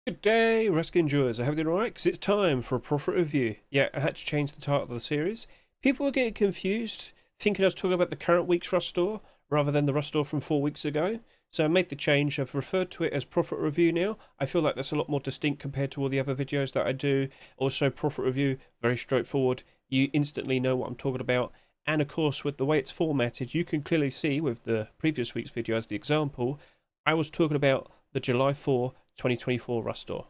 Good day, Rescue Enjoyers. I hope you're alright, because it's time for a profit review. Yeah, I had to change the title of the series. People were getting confused, thinking I was talking about the current week's Rust Store, rather than the Rust Store from 4 weeks ago. So I made the change. I've referred to it as profit review now. I feel like that's a lot more distinct compared to all the other videos that I do. Also, profit review, very straightforward. You instantly know what I'm talking about. And of course, with the way it's formatted, you can clearly see with the previous week's video as the example, I was talking about the July 4, 2024 Rust Store.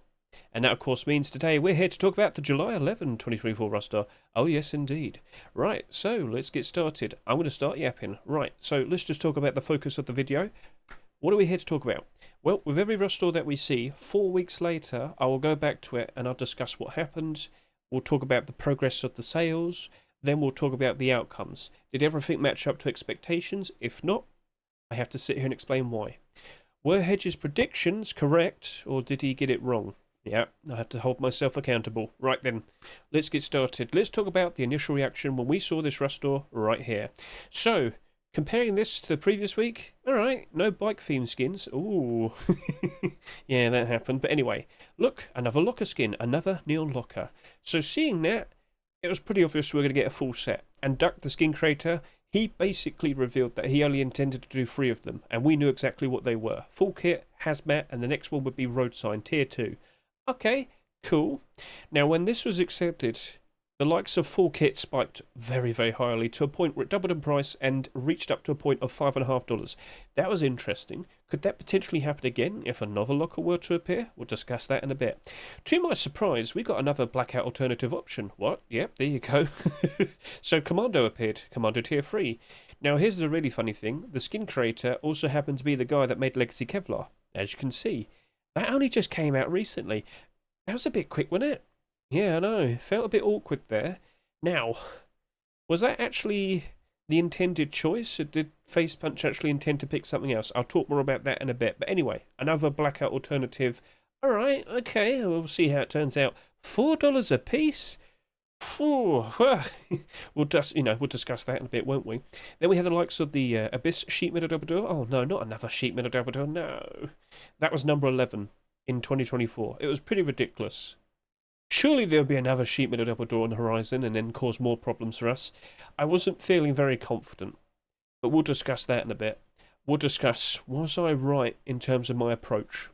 And that, of course, means today we're here to talk about the July 2024 Rust Store. Oh, yes, indeed. Right, so let's get started. I'm going to start yapping. Right, so let's just talk about the focus of the video. What are we here to talk about? Well, with every Rust Store that we see, 4 weeks later, I will go back to it and I'll discuss what happened. We'll talk about the progress of the sales. Then we'll talk about the outcomes. Did everything match up to expectations? If not, I have to sit here and explain why. Were Hedge's predictions correct, or did he get it wrong? Yeah, I had to hold myself accountable. Right then, let's get started. Let's talk about the initial reaction when we saw this Rust Store right here. So, comparing this to the previous week, alright, no bike theme skins. Ooh, yeah, that happened. But anyway, look, another locker skin, another neon locker. So seeing that, it was pretty obvious we were going to get a full set. And Duck, the skin creator, he basically revealed that he only intended to do 3 of them, and we knew exactly what they were. Full kit, hazmat, and the next one would be road sign, tier 2. Okay, cool. Now, when this was accepted, the likes of full kit spiked very, very highly to a point where it doubled in price and reached up to a point of $5.50. That was interesting. Could that potentially happen again if another locker were to appear? We'll discuss that in a bit. To my surprise, we got another blackout alternative option. What? Yep, there you go. So Commando appeared, Commando tier 3. Now here's the really funny thing. The skin creator also happened to be the guy that made Legacy Kevlar, as you can see. That only just came out recently. That was a bit quick, wasn't it? Yeah, I know. Felt a bit awkward there. Now, was that actually the intended choice? Or did Facepunch actually intend to pick something else? I'll talk more about that in a bit. But anyway, another blackout alternative. Alright, okay, we'll see how it turns out. $4 a piece? We'll we'll discuss that in a bit, won't we? Then we have the likes of the Abyss Sheet Metal Double Door. Oh no, not another Sheet Metal Double Door. No, that was number 11 in 2024. It was pretty ridiculous. Surely there'll be another sheet metal double door on the horizon and then cause more problems for us. I wasn't feeling very confident, but we'll discuss that in a bit. We'll discuss, was I right in terms of my approach?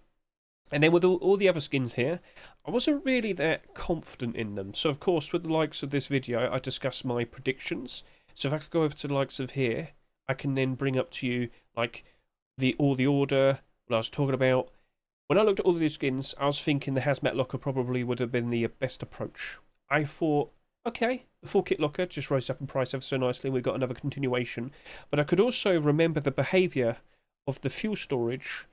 And then with all the other skins here, I wasn't really that confident in them. So of course, with the likes of this video, I discussed my predictions. So if I could go over to the likes of here, I can then bring up to you like the order, what I was talking about. When I looked at all of these skins, I was thinking the Hazmat Locker probably would have been the best approach. I thought, okay, the full kit locker just rose up in price ever so nicely and we got another continuation. But I could also remember the behaviour of the fuel storage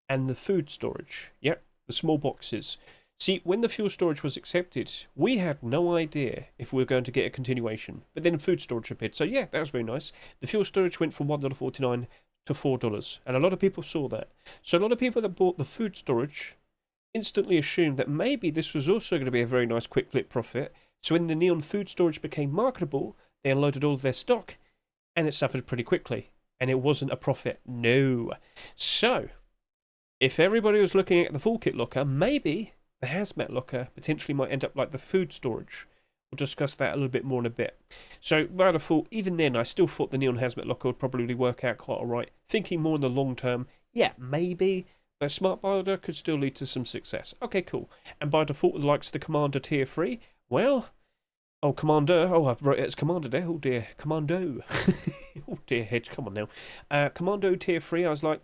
and the food storage. Yep, the small boxes. See, when the fuel storage was accepted, we had no idea if we were going to get a continuation. But then food storage appeared. So yeah, that was very nice. The fuel storage went from $1.49 to $4, and a lot of people saw that. So a lot of people that bought the food storage instantly assumed that maybe this was also going to be a very nice quick flip profit. So when the neon food storage became marketable, they unloaded all of their stock, and it suffered pretty quickly. And it wasn't a profit. No. So, if everybody was looking at the full kit locker, maybe the hazmat locker potentially might end up like the food storage. We'll discuss that a little bit more in a bit. So, by default, even then, I still thought the Neon Hazmat Locker would probably work out quite alright. Thinking more in the long term, yeah, maybe. But Smart Builder could still lead to some success. Okay, cool. And by default, the likes of the Commander Tier 3, well, oh, Commander, oh, I've wrote it as Commander there, oh dear, Commando. Oh dear, Hedge, come on now. Commando Tier 3, I was like,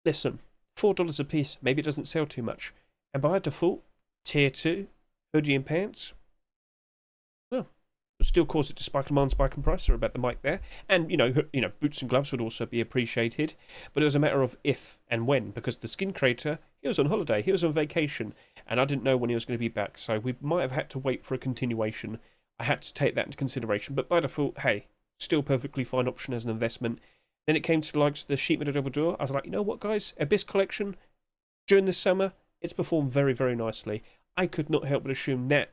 listen, $4 a piece, maybe it doesn't sell too much. And by default, Tier 2, hoodie and pants, well, still cause it to spike demand, spike in price. Sorry about the mic there. And you know, boots and gloves would also be appreciated. But it was a matter of if and when, because the skin creator, he was on holiday, he was on vacation, and I didn't know when he was going to be back. So we might have had to wait for a continuation. I had to take that into consideration. But by default, hey, still perfectly fine option as an investment. Then it came to the likes of the sheet metal double door. I was like, you know what, guys, Abyss collection during this summer, it's performed very, very nicely. I could not help but assume that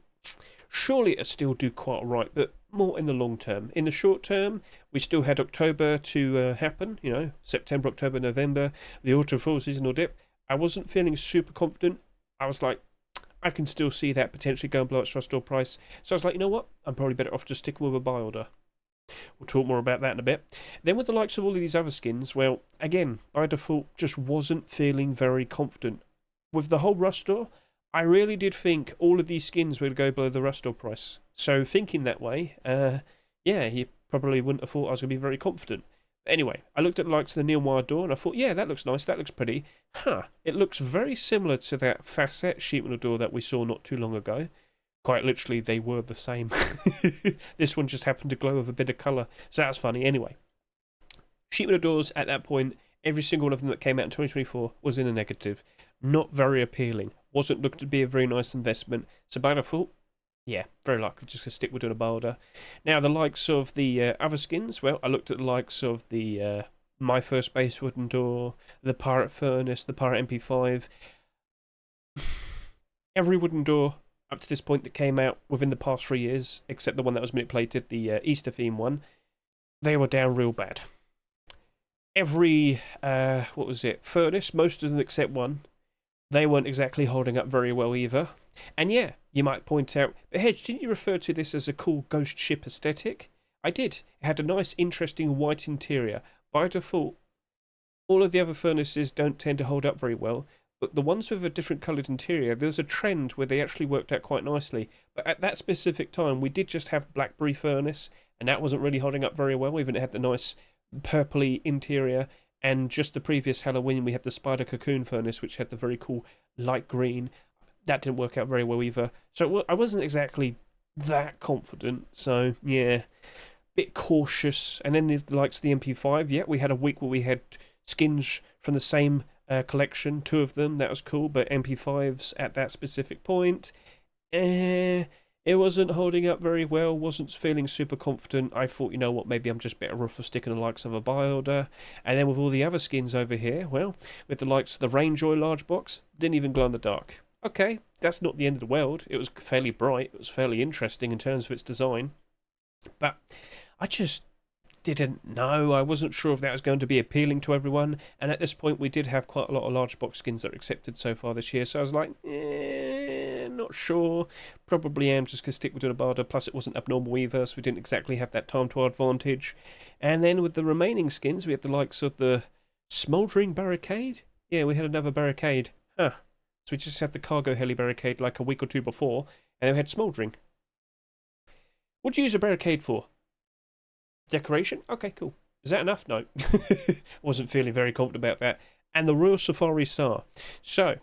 surely it'll still do quite alright, but more in the long term. In the short term, we still had October to happen, you know, September, October, November, the autumn fall seasonal dip. I wasn't feeling super confident. I was like, I can still see that potentially going below its rust store price. So I was like, you know what? I'm probably better off just sticking with a buy order. We'll talk more about that in a bit. Then with the likes of all of these other skins, well, again, by default, just wasn't feeling very confident. With the whole rust store, I really did think all of these skins would go below the rust store price. So thinking that way, yeah, you probably wouldn't have thought I was going to be very confident. Anyway, I looked at the likes of the neon wire door and I thought, yeah, that looks nice, that looks pretty. It looks very similar to that facette sheet metal door that we saw not too long ago. Quite literally, they were the same. This one just happened to glow with a bit of colour, so that's funny. Anyway, sheet metal doors at that point, every single one of them that came out in 2024 was in a negative. Not very appealing. Wasn't looking to be a very nice investment. So by default, yeah, very likely just to stick with doing a buy order. Now, the likes of the other skins, well, I looked at the likes of the My First Base wooden door, the Pirate Furnace, the Pirate MP5. Every wooden door up to this point that came out within the past 3 years, except the one that was manipulated, the Easter theme one, they were down real bad. Every, what was it, furnace, most of them except one, they weren't exactly holding up very well either. And yeah, you might point out, but Hedge, didn't you refer to this as a cool ghost ship aesthetic? I did. It had a nice, interesting white interior. By default, all of the other furnaces don't tend to hold up very well, but the ones with a different coloured interior, there's a trend where they actually worked out quite nicely. But at that specific time, we did just have Blackberry Furnace, and that wasn't really holding up very well, even it had the nice purpley interior. And just the previous Halloween, we had the Spider Cocoon Furnace, which had the very cool light green. That didn't work out very well either. So I wasn't exactly that confident, so yeah, bit cautious. And then the likes of the MP5, yeah, we had a week where we had skins from the same collection, 2 of them, that was cool, but MP5s at that specific point, it wasn't holding up very well, wasn't feeling super confident. I thought, you know what, maybe I'm just better off for sticking the likes of a buy order. And then with all the other skins over here, well, with the likes of the Rainjoy large box, didn't even glow in the dark. Okay, that's not the end of the world. It was fairly bright, it was fairly interesting in terms of its design, but I just didn't know. I wasn't sure if that was going to be appealing to everyone, and at this point we did have quite a lot of large box skins that are accepted so far this year, so I was like, not sure. Probably am just going to stick with doing a barter, plus it wasn't abnormal either, so we didn't exactly have that time to our advantage. And then with the remaining skins, we had the likes of the Smouldering Barricade. Yeah, we had another barricade. So we just had the Cargo Heli Barricade like a week or 2 before, and then we had Smouldering. What'd you use a barricade for? Decoration? Okay, cool. Is that enough? No. Wasn't feeling very confident about that. And the Royal Safari Star. So,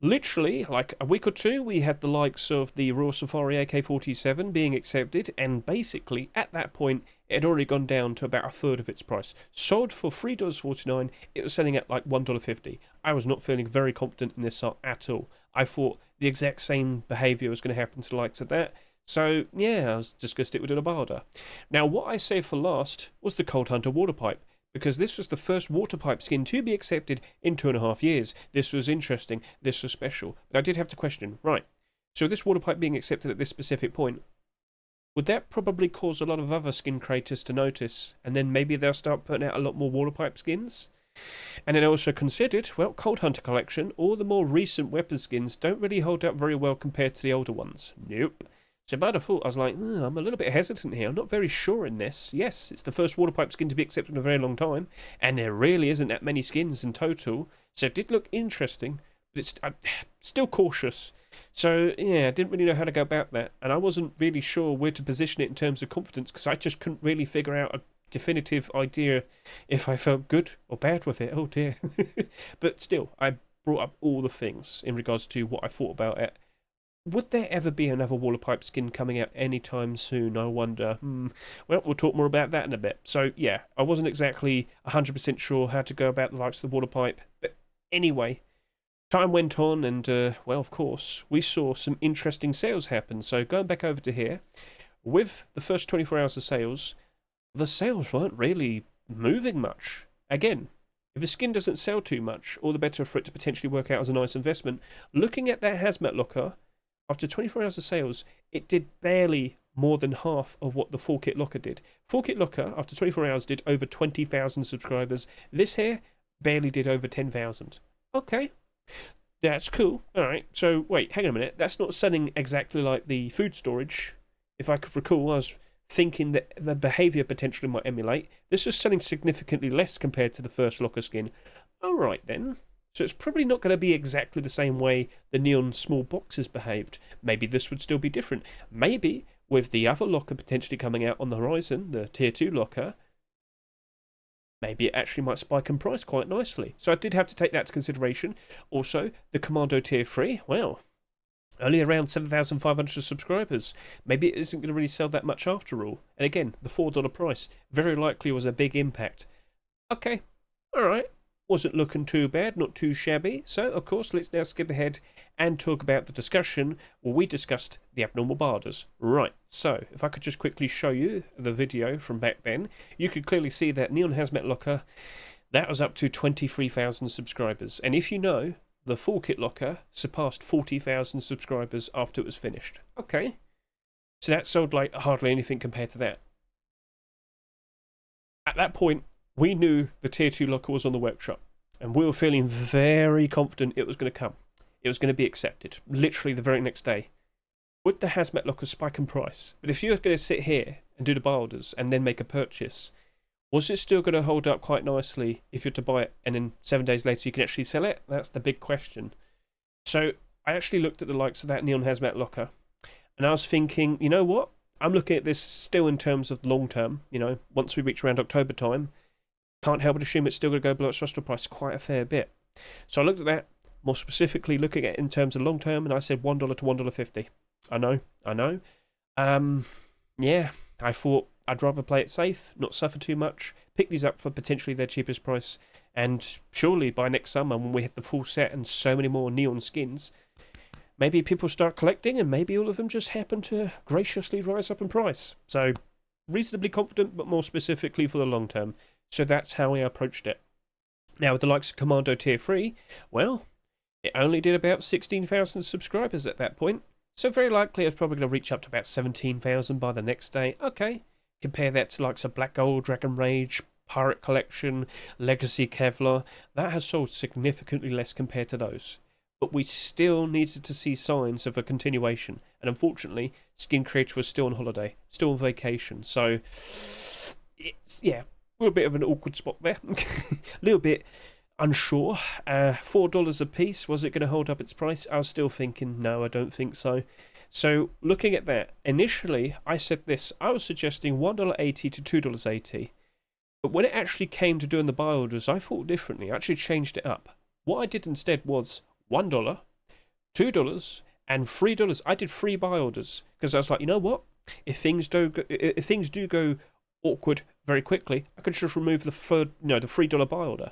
literally, like a week or 2, we had the likes of the Royal Safari AK-47 being accepted, and basically, at that point, it had already gone down to about a third of its price. Sold for $3.49, it was selling at like $1.50. I was not feeling very confident in this site at all. I thought the exact same behaviour was going to happen to the likes of that. So, yeah, I was just going to stick with a barter. Now, what I saved for last was the Cold Hunter Waterpipe, because this was the first Waterpipe skin to be accepted in 2.5 years. This was interesting, this was special. But I did have to question, right, so this Waterpipe being accepted at this specific point, would that probably cause a lot of other skin creators to notice, and then maybe they'll start putting out a lot more Waterpipe skins? And then I also considered, well, Cold Hunter Collection, all the more recent weapon skins don't really hold up very well compared to the older ones. Nope. So by default, I was like, I'm a little bit hesitant here. I'm not very sure in this. Yes, it's the first Waterpipe skin to be accepted in a very long time, and there really isn't that many skins in total. So it did look interesting, but I'm still cautious. So yeah, I didn't really know how to go about that, and I wasn't really sure where to position it in terms of confidence, because I just couldn't really figure out a definitive idea if I felt good or bad with it. Oh dear. But still, I brought up all the things in regards to what I thought about it. Would there ever be another Waterpipe skin coming out anytime soon, I wonder? Well, we'll talk more about that in a bit. So, yeah, I wasn't exactly 100% sure how to go about the likes of the Waterpipe. But anyway, time went on and, well, of course, we saw some interesting sales happen. So going back over to here, with the first 24 hours of sales, the sales weren't really moving much. Again, if a skin doesn't sell too much, all the better for it to potentially work out as a nice investment. Looking at that hazmat locker, after 24 hours of sales, it did barely more than half of what the Full Kit Locker did. Full Kit Locker, after 24 hours, did over 20,000 subscribers. This here barely did over 10,000. Okay. That's cool. All right. So wait, hang on a minute. That's not selling exactly like the food storage. If I could recall, I was thinking that the behaviour potentially might emulate. This is selling significantly less compared to the first locker skin. All right then. So it's probably not going to be exactly the same way the neon small boxes behaved. Maybe this would still be different. Maybe with the other locker potentially coming out on the horizon, the tier 2 locker, maybe it actually might spike in price quite nicely. So I did have to take that into consideration. Also, the Commando tier 3, well, only around 7,500 subscribers. Maybe it isn't going to really sell that much after all. And again, the $4 price very likely was a big impact. Okay, all right. Wasn't looking too bad, not too shabby. So, of course, let's now skip ahead and talk about the discussion where we discussed the abnormal bar orders. Right, so if I could just quickly show you the video from back then, you could clearly see that Neon Hazmat Locker, that was up to 23,000 subscribers. And if you know, the full kit locker surpassed 40,000 subscribers after it was finished. Okay, so that sold like hardly anything compared to that. At that point, we knew the tier 2 locker was on the workshop, and we were feeling very confident it was going to come. It was going to be accepted, literally the very next day. Would the hazmat locker spike in price? But if you were going to sit here and do the buy orders and then make a purchase, was it still going to hold up quite nicely if you're to buy it and then 7 days later you can actually sell it? That's the big question. So I actually looked at the likes of that Neon Hazmat Locker, and I was thinking, you know what? I'm looking at this still in terms of long term, you know, once we reach around October time, can't help but assume it's still going to go below its rostral price quite a fair bit. So I looked at that, more specifically looking at it in terms of long term, and I said $1 to $1.50. I know. Yeah, I thought I'd rather play it safe, not suffer too much, pick these up for potentially their cheapest price, and surely by next summer, when we hit the full set and so many more neon skins, maybe people start collecting and maybe all of them just happen to graciously rise up in price. So reasonably confident, but more specifically for the long term. So that's how we approached it. Now, with the likes of Commando Tier 3, well, it only did about 16,000 subscribers at that point. So very likely it's probably going to reach up to about 17,000 by the next day. Okay, compare that to likes of Black Gold, Dragon Rage, Pirate Collection, Legacy Kevlar. That has sold significantly less compared to those. But we still needed to see signs of a continuation. And unfortunately, Skin Creator was still on holiday, still on vacation. So, yeah, we're a bit of an awkward spot there. A little bit unsure. $4 a piece, was it going to hold up its price? I was still thinking, no, I don't think so. So, looking at that, initially, I said this. I was suggesting $1.80 to $2.80. But when it actually came to doing the buy orders, I thought differently. I actually changed it up. What I did instead was $1, $2, and $3. I did 3 buy orders because I was like, you know what? If things do go awkward very quickly, I could just remove the $3 buy order.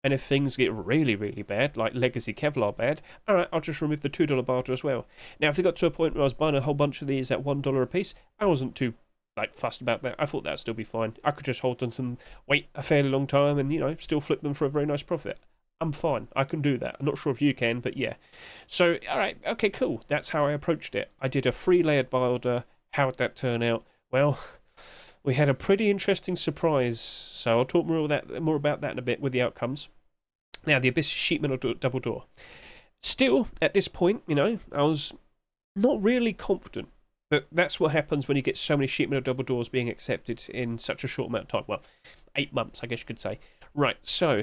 And if things get really, really bad, like Legacy Kevlar bad, all right, I'll just remove the $2 buy order as well. Now, if it got to a point where I was buying a whole bunch of these at $1 a piece, I wasn't too fussed about that. I thought that'd still be fine. I could just hold on to them, wait a fairly long time, and still flip them for a very nice profit. I'm fine. I can do that. I'm not sure if you can, but yeah. So, all right, okay, cool. That's how I approached it. I did a 3-layered buy order. How did that turn out? Well, we had a pretty interesting surprise. So I'll talk more about that in a bit with the outcomes. Now, the Abyss sheet metal double door. Still, at this point, I was not really confident. But that's what happens when you get so many sheet metal double doors being accepted in such a short amount of time. Well, 8 months, I guess you could say. Right, so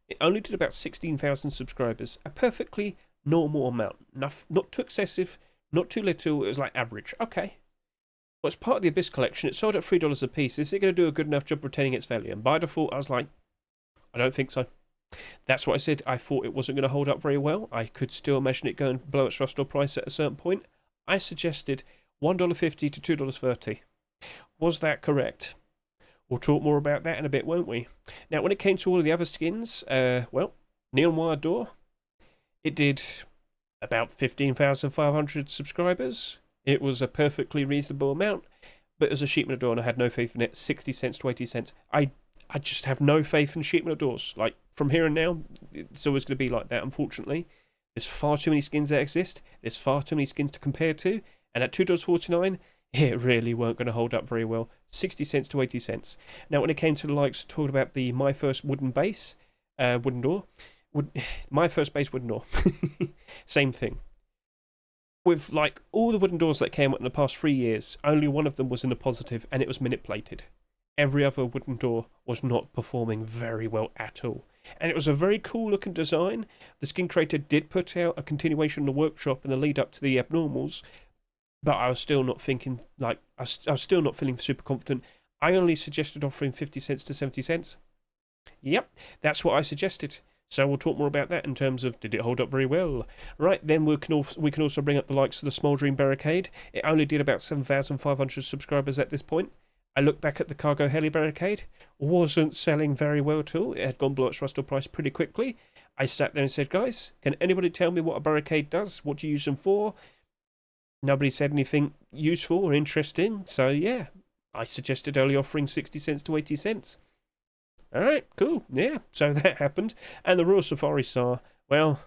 it only did about 16,000 subscribers. A perfectly normal amount. Not too excessive, not too little. It was like average. Okay. Well, as part of the Abyss collection, it sold at $3 a piece. Is it going to do a good enough job retaining its value? And by default, I was like, I don't think so. That's what I said. I thought it wasn't going to hold up very well. I could still imagine it going below its rostral price at a certain point. I suggested $1.50 to $2.30. Was that correct? We'll talk more about that in a bit, won't we? Now, when it came to all of the other skins, Neon Wire Door, it did about 15,500 subscribers. It was a perfectly reasonable amount, but as a sheet metal door, and I had no faith in it, 60 cents to 80 cents. I just have no faith in sheet metal doors. Like, from here and now, it's always going to be like that, unfortunately. There's far too many skins that exist. There's far too many skins to compare to. And at $2.49, it really weren't going to hold up very well. 60 cents to 80 cents. Now, when it came to the likes, talking about the My First Wooden Base, wooden door, my first base wooden door. Same thing. With like all the wooden doors that came out in the past 3 years, only one of them was in the positive, and it was minute plated. Every other wooden door was not performing very well at all. And it was a very cool looking design. The skin creator did put out a continuation in the workshop in the lead up to the abnormals, but I was still not thinking, like, I was still not feeling super confident. I only suggested offering 50 cents to 70 cents. Yep, that's what I suggested. So we'll talk more about that in terms of did it hold up very well. Right, then we can also bring up the likes of the Smouldering Barricade. It only did about 7,500 subscribers at this point. I look back at the Cargo Heli Barricade, wasn't selling very well at all. It had gone below its Rustle price pretty quickly. I sat there and said, guys, can anybody tell me what a barricade does? What do you use them for? Nobody said anything useful or interesting, so yeah, I suggested only offering 60 cents to 80 cents. Alright, cool, yeah, so that happened. And the Royal Safari Star, well,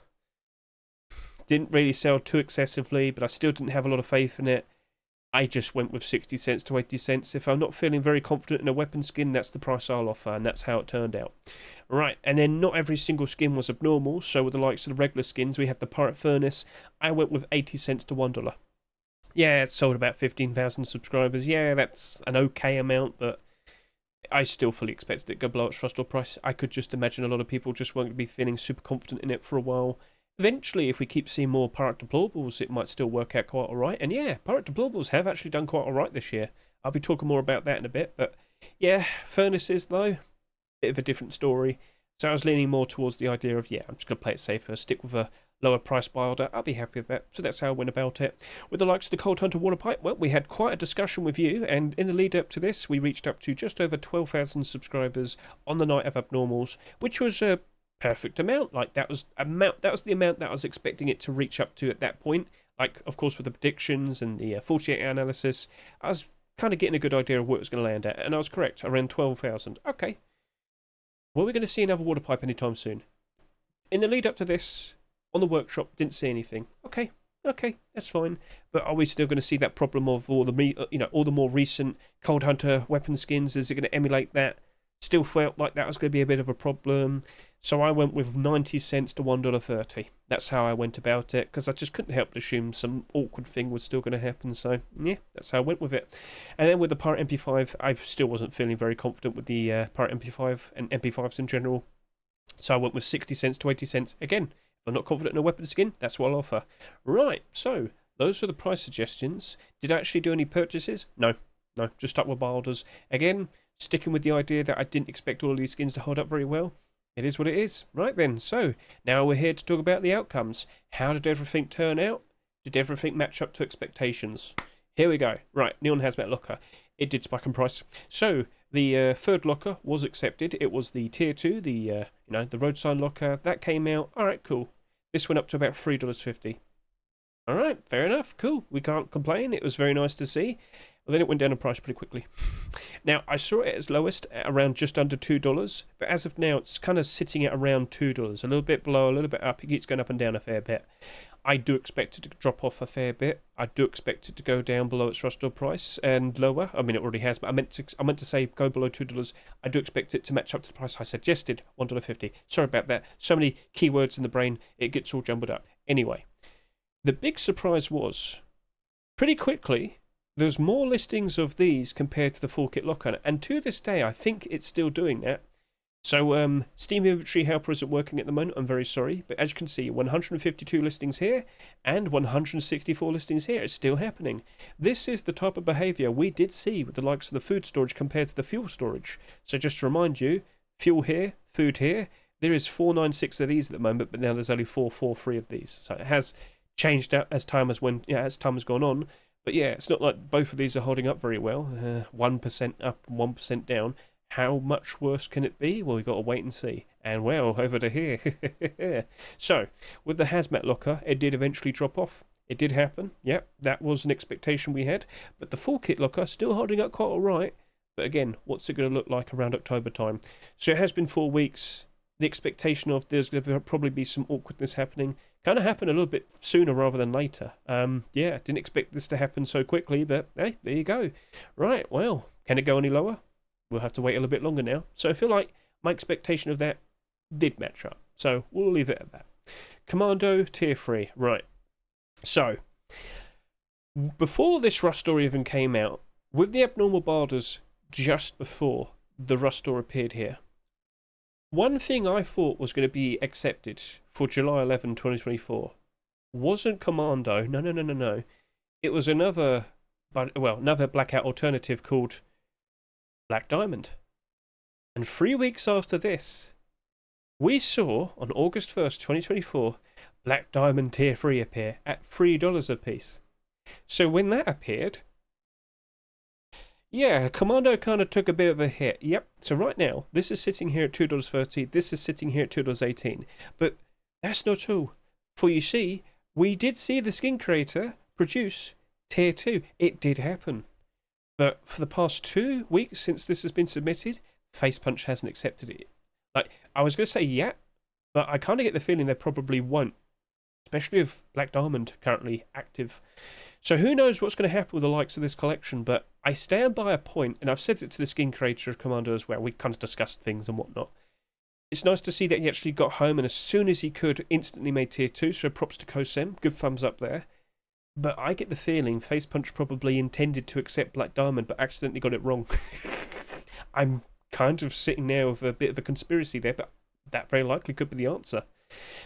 didn't really sell too excessively, but I still didn't have a lot of faith in it. I just went with 60 cents to 80 cents. If I'm not feeling very confident in a weapon skin, that's the price I'll offer, and that's how it turned out. Right, and then not every single skin was abnormal, so with the likes of the regular skins, we had the Pirate Furnace. I went with 80 cents to $1. Yeah, it sold about 15,000 subscribers. Yeah, that's an okay amount, but I still fully expected it to go below its Rustle price. I could just imagine a lot of people just won't be feeling super confident in it for a while. Eventually, if we keep seeing more Pirate Deplorables, it might still work out quite alright. And yeah, Pirate Deplorables have actually done quite alright this year. I'll be talking more about that in a bit. But yeah, Furnaces, though, bit of a different story. So I was leaning more towards the idea of, yeah, I'm just going to play it safer, stick with a lower price buy order. I'll be happy with that. So that's how I went about it. With the likes of the Cold Hunter Waterpipe, well, we had quite a discussion with you, and in the lead up to this, we reached up to just over 12,000 subscribers on the night of Abnormals, which was a perfect amount. Like, that was the amount that I was expecting it to reach up to at that point. Like, of course, with the predictions and the 48-hour analysis, I was kind of getting a good idea of what it was going to land at, and I was correct, around 12,000. Okay. Were we going to see another Waterpipe anytime soon? In the lead up to this, on the workshop, didn't see anything. Okay, that's fine. But are we still going to see that problem of all the more recent Cold Hunter weapon skins? Is it going to emulate that? Still felt like that was going to be a bit of a problem. So I went with 90 cents to $1.30. That's how I went about it, because I just couldn't help but assume some awkward thing was still going to happen. So yeah, that's how I went with it. And then with the Pirate MP5, I still wasn't feeling very confident with the Pirate MP5 and MP5s in general. So I went with 60 cents to 80 cents. Again, if I'm not confident in a weapon skin, that's what I'll offer. Right, so those are the price suggestions. Did I actually do any purchases? No, just stuck with buy orders. Again, sticking with the idea that I didn't expect all of these skins to hold up very well. It is what it is. Right then, so now we're here to talk about the outcomes. How did everything turn out? Did everything match up to expectations? Here we go. Right, Neon Hazmat Locker. It did spike in price. So the third locker was accepted. It was the tier 2, the road sign locker. That came out. All right, cool. This went up to about $3.50. All right, fair enough. Cool. We can't complain. It was very nice to see. Well, then it went down in price pretty quickly. Now, I saw it as lowest at around just under $2, but as of now, it's kind of sitting at around $2. A little bit below, a little bit up. It keeps going up and down a fair bit. I do expect it to drop off a fair bit. I do expect it to go down below its Rustle price and lower. I mean, it already has, but I meant to say go below $2. I do expect it to match up to the price I suggested, $1.50. Sorry about that. So many keywords in the brain, it gets all jumbled up. Anyway, the big surprise was, pretty quickly, there's more listings of these compared to the full kit locker, and to this day, I think it's still doing that. So, Steam Inventory Helper isn't working at the moment, I'm very sorry, but as you can see, 152 listings here, and 164 listings here, it's still happening. This is the type of behaviour we did see with the likes of the food storage compared to the fuel storage. So just to remind you, fuel here, food here, there is 496 of these at the moment, but now there's only 443 of these. So it has changed out as time has gone on. But yeah, it's not like both of these are holding up very well. 1% up and 1% down. How much worse can it be? Well, we've got to wait and see. And well, over to here. So, with the Hazmat Locker, it did eventually drop off. It did happen. Yep, that was an expectation we had. But the full kit locker still holding up quite alright. But again, what's it going to look like around October time? So it has been 4 weeks. The expectation of there's going to probably be some awkwardness happening kind of happened a little bit sooner rather than later. Yeah, didn't expect this to happen so quickly, but hey, there you go. Right, well, can it go any lower? We'll have to wait a little bit longer now. So I feel like my expectation of that did match up. So we'll leave it at that. Commando tier 3, right. So, before this Rust store even came out, with the abnormal barders just before the Rust store appeared here, one thing I thought was going to be accepted for July 11, 2024 wasn't Commando. No. It was another blackout alternative called Black Diamond. And 3 weeks after this, we saw on August 1st, 2024, Black Diamond Tier 3 appear at $3 a piece. So when that appeared, yeah, Commando kind of took a bit of a hit. Yep, so right now, this is sitting here at $2.30, this is sitting here at $2.18. But that's not all. For you see, we did see the skin creator produce Tier 2. It did happen. But for the past 2 weeks since this has been submitted, Facepunch hasn't accepted it. Like, I was going to say yeah, but I kind of get the feeling they probably won't. Especially with Black Diamond currently active. So who knows what's going to happen with the likes of this collection, but I stand by a point, and I've said it to the skin creator of Commando as well. We kind of discussed things and whatnot. It's nice to see that he actually got home, and as soon as he could, instantly made Tier 2, so props to Kosem. Good thumbs up there. But I get the feeling Facepunch probably intended to accept Black Diamond, but accidentally got it wrong. I'm kind of sitting there with a bit of a conspiracy there, but that very likely could be the answer.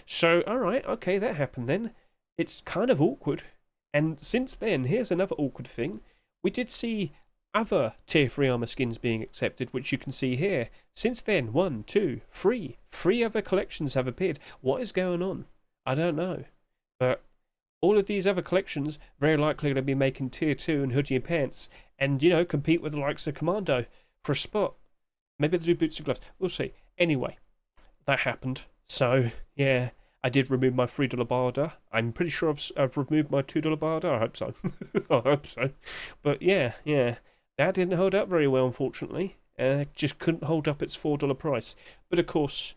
So, alright, okay, that happened then. It's kind of awkward. And since then, here's another awkward thing. We did see other Tier 3 armor skins being accepted, which you can see here. Since then, 1, 2, 3. 3 other collections have appeared. What is going on? I don't know. But all of these other collections very likely going to be making Tier 2 and hoodie and pants and, you know, compete with the likes of Commando for a spot. Maybe they'll do boots and gloves. We'll see. Anyway, that happened. So, yeah, I did remove my $3 barter. I'm pretty sure I've removed my $2 barter. I hope so. I hope so. But yeah, that didn't hold up very well, unfortunately. Just couldn't hold up its $4 price. But of course,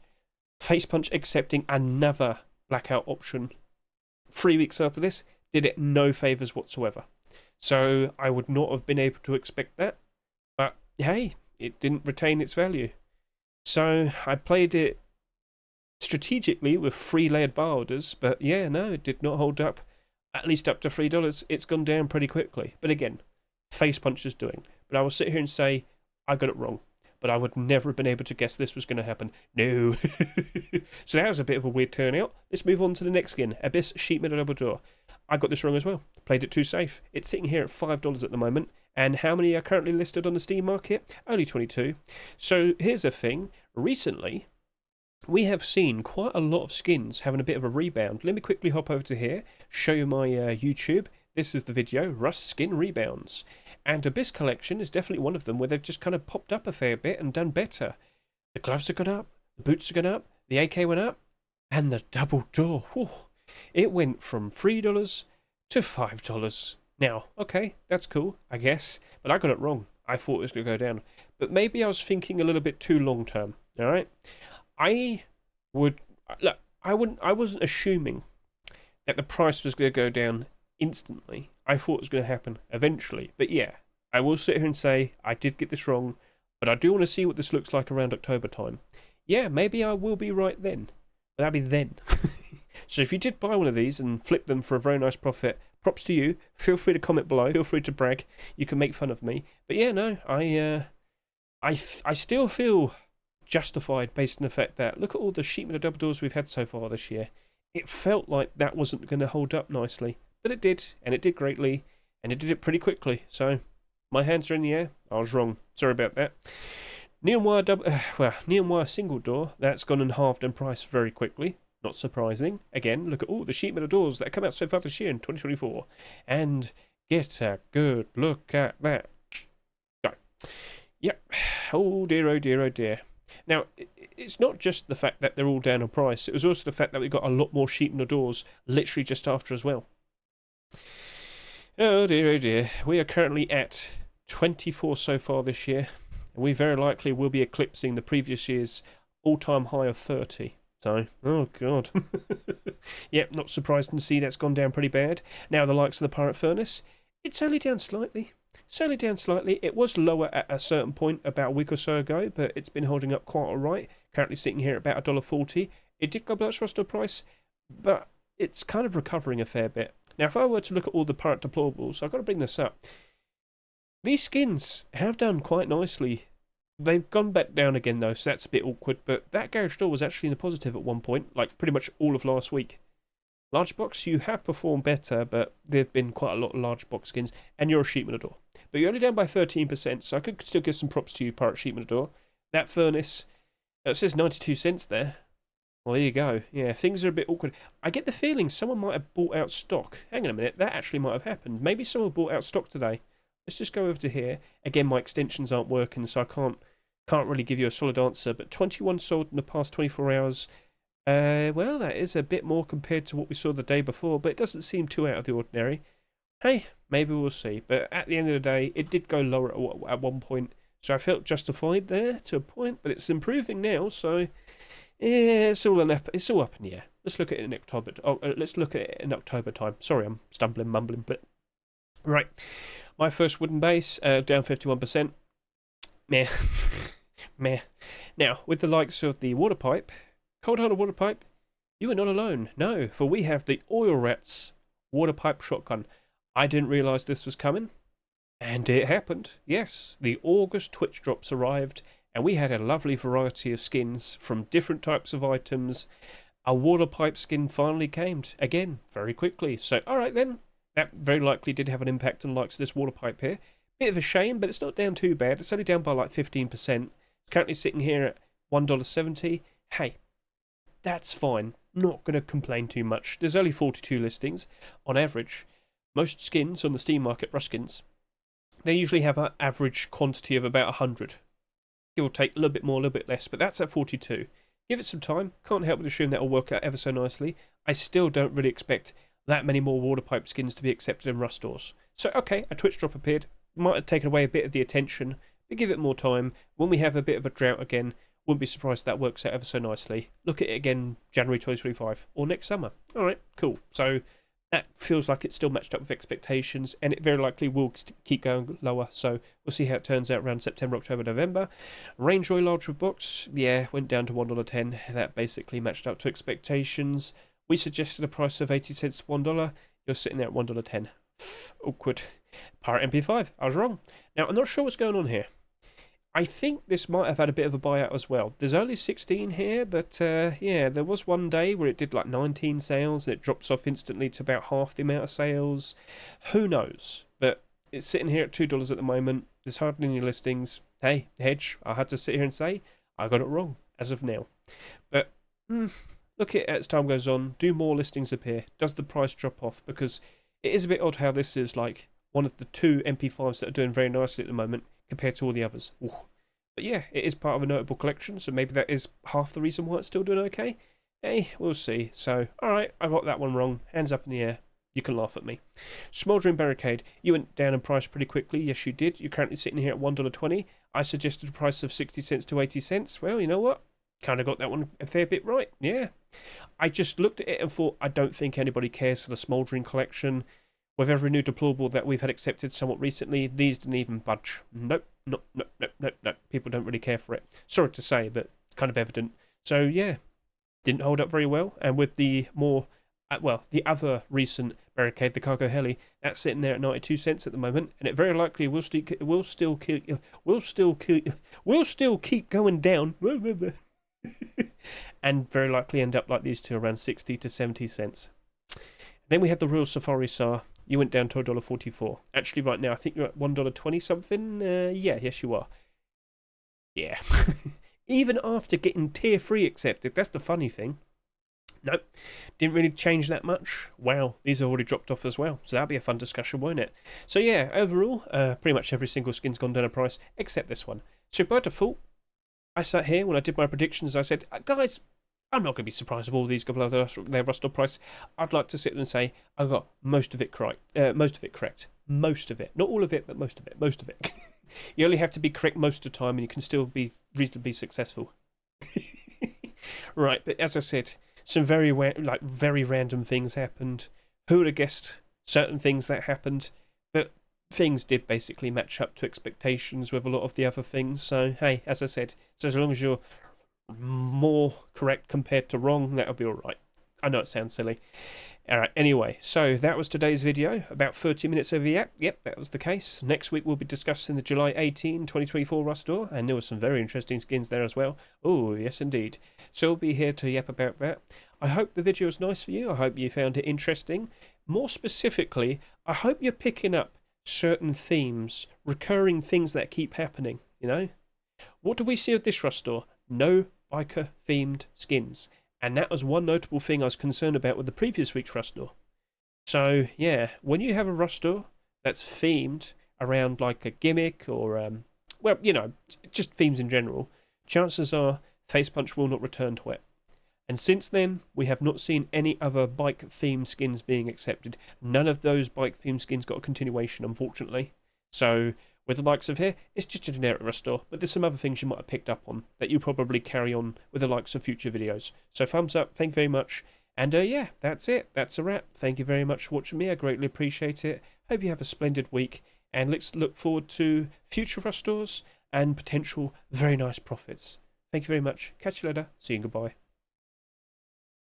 Facepunch accepting another blackout option 3 weeks after this did it no favours whatsoever. So I would not have been able to expect that. But hey, it didn't retain its value. So I played it strategically with 3 layered bar orders, but yeah, no, it did not hold up, at least up to $3. It's gone down pretty quickly. But again, Facepunch is doing. But I will sit here and say, I got it wrong. But I would never have been able to guess this was going to happen. No. So that was a bit of a weird turnout. Let's move on to the next skin, Abyss Sheet Metal Double Door. I got this wrong as well. Played it too safe. It's sitting here at $5 at the moment. And how many are currently listed on the Steam market? Only 22. So here's the thing. Recently, we have seen quite a lot of skins having a bit of a rebound. Let me quickly hop over to here, show you my YouTube. This is the video, Rust Skin Rebounds. And Abyss Collection is definitely one of them where they've just kind of popped up a fair bit and done better. The gloves have gone up, the boots have gone up, the AK went up, and the double door. Whew, it went from $3 to $5. Now, okay, that's cool, I guess, but I got it wrong. I thought it was going to go down. But maybe I was thinking a little bit too long term, alright? I wasn't assuming that the price was going to go down instantly. I thought it was going to happen eventually. But yeah, I will sit here and say I did get this wrong, but I do want to see what this looks like around October time. Yeah, maybe I will be right then. But that'll be then. So if you did buy one of these and flip them for a very nice profit, props to you. Feel free to comment below. Feel free to brag. You can make fun of me. But yeah, no, I still feel justified based on the fact that look at all the sheet metal double doors we've had so far this year. It felt like that wasn't going to hold up nicely, but it did, and it did greatly, and it did it pretty quickly. So my hands are in the air. I was wrong. Sorry about that. Neon wire single door, that's gone and halved in price very quickly. Not surprising. Again, look at all the sheet metal doors that have come out so far this year in 2024, and get a good look at that. So, yep. Oh dear, oh dear, oh dear. Now, it's not just the fact that they're all down on price. It was also the fact that we got a lot more sheet metal doors literally just after as well. Oh dear, oh dear. We are currently at 24 so far this year. And we very likely will be eclipsing the previous year's all-time high of 30. So, oh god. Yep, not surprised to see that's gone down pretty bad. Now the likes of the Pirate Furnace, it's only down slightly. It's only down slightly. It was lower at a certain point about a week or so ago, but it's been holding up quite alright. Currently sitting here at about $1.40. It did go below its roster price, but it's kind of recovering a fair bit. Now, if I were to look at all the pirate deplorables, I've got to bring this up. These skins have done quite nicely. They've gone back down again, though, so that's a bit awkward, but that garage door was actually in the positive at one point, like pretty much all of last week. Large box, you have performed better, but there have been quite a lot of large box skins, and you're a sheep door. But you're only down by 13%, so I could still give some props to you, pirate sheep door. That furnace, it says 92 cents there. Well, there you go. Yeah, things are a bit awkward. I get the feeling someone might have bought out stock. Hang on a minute, that actually might have happened. Maybe someone bought out stock today. Let's just go over to here. Again, my extensions aren't working, so I can't really give you a solid answer. But 21 sold in the past 24 hours. Well, that is a bit more compared to what we saw the day before, but it doesn't seem too out of the ordinary. Hey, maybe we'll see. But at the end of the day, it did go lower at one point, so I felt justified there to a point. But it's improving now, so yeah, it's all up in the air. Let's look at it in October. Let's look at it in October time. Sorry, I'm stumbling, mumbling, but right. My first wooden base down 51%. Meh, meh. Now with the likes of the Waterpipe. Cold Harder Waterpipe, you are not alone. No, for we have the Oil Rats Waterpipe Shotgun. I didn't realise this was coming, and it happened. Yes, the August Twitch drops arrived, and we had a lovely variety of skins from different types of items. A Waterpipe skin finally came, again, very quickly. So, alright then, that very likely did have an impact on the likes of this Waterpipe here. Bit of a shame, but it's not down too bad. It's only down by like 15%. It's currently sitting here at $1.70. Hey, that's fine. Not going to complain too much. There's only 42 listings. On average, most skins on the Steam market, Ruskins, they usually have an average quantity of about 100. Give or take a little bit more, a little bit less, but that's at 42. Give it some time. Can't help but assume that will work out ever so nicely. I still don't really expect that many more Waterpipe skins to be accepted in Rust stores. So, okay, a Twitch drop appeared. Might have taken away a bit of the attention, but give it more time. When we have a bit of a drought again, wouldn't be surprised if that works out ever so nicely. Look at it again January 2025 or next summer. Alright, cool. So that feels like it's still matched up with expectations, and it very likely will keep going lower. So we'll see how it turns out around September, October, November. Rainjoy Large Wood Box, yeah, went down to $1.10. That basically matched up to expectations. We suggested a price of 80 cents to $1. You're sitting there at $1.10. Awkward. Pirate MP5, I was wrong. Now, I'm not sure what's going on here. I think this might have had a bit of a buyout as well. There's only 16 here, but yeah, there was one day where it did like 19 sales and it drops off instantly to about half the amount of sales. Who knows? But it's sitting here at $2 at the moment. There's hardly any listings. Hey, Hedge, I had to sit here and say I got it wrong as of now. But look at it as time goes on. Do more listings appear? Does the price drop off? Because it is a bit odd how this is like one of the two MP5s that are doing very nicely at the moment compared to all the others. Ooh. But yeah, it is part of a notable collection, so maybe that is half the reason why it's still doing okay. Hey, we'll see. So, alright, I got that one wrong. Hands up in the air. You can laugh at me. Smouldering Barricade. You went down in price pretty quickly. Yes, you did. You're currently sitting here at $1.20. I suggested a price of 60 cents to 80 cents. Well, you know what? Kind of got that one a fair bit right. Yeah. I just looked at it and thought, I don't think anybody cares for the Smouldering collection. With every new deplorable that we've had accepted somewhat recently, these didn't even budge. Nope, nope. People don't really care for it. Sorry to say, but kind of evident. So yeah, didn't hold up very well. And with the more, the other recent Barricade, the Cargo Heli, that's sitting there at 92 cents at the moment, and it very likely will still keep going down, and very likely end up like these two around 60 to 70 cents. Then we had the Royal Safari SAR. You went down to $1.44. Actually, right now, I think you're at $1.20 something. Yeah, yes, you are. Yeah. Even after getting Tier 3 accepted, that's the funny thing. Nope, didn't really change that much. Wow, these have already dropped off as well. So that'll be a fun discussion, won't it? So yeah, overall, pretty much every single skin's gone down a price, except this one. So by default, I sat here when I did my predictions, I said, guys, I'm not going to be surprised if all these go below their Rust price. I'd like to sit there and say I got most of it correct. Most of it. Not all of it, but most of it. Most of it. You only have to be correct most of the time and you can still be reasonably successful. Right, but as I said, some very random things happened. Who would have guessed certain things that happened? But things did basically match up to expectations with a lot of the other things. So, hey, as I said, so as long as you're more correct compared to wrong, that'll be alright. I know it sounds silly. Alright, anyway, so that was today's video. About 30 minutes over the app. Yep, that was the case. Next week we'll be discussing the July 18, 2024 Rustore, and there were some very interesting skins there as well. Oh, yes indeed. So we'll be here to yap about that. I hope the video was nice for you. I hope you found it interesting. More specifically, I hope you're picking up certain themes, recurring things that keep happening, you know? What do we see with this Rustore? No biker-themed skins. And that was one notable thing I was concerned about with the previous week's Rustore. So, yeah, when you have a Rustore that's themed around like a gimmick or, well, you know, just themes in general, chances are Face Punch will not return to it. And since then, we have not seen any other bike-themed skins being accepted. None of those bike-themed skins got a continuation, unfortunately. So, with the likes of here, it's just a generic Rustore, but there's some other things you might have picked up on that you'll probably carry on with the likes of future videos. So thumbs up, thank you very much. And yeah, that's it. That's a wrap. Thank you very much for watching me. I greatly appreciate it. Hope you have a splendid week. And let's look forward to future Rustores and potential very nice profits. Thank you very much. Catch you later. See you and goodbye.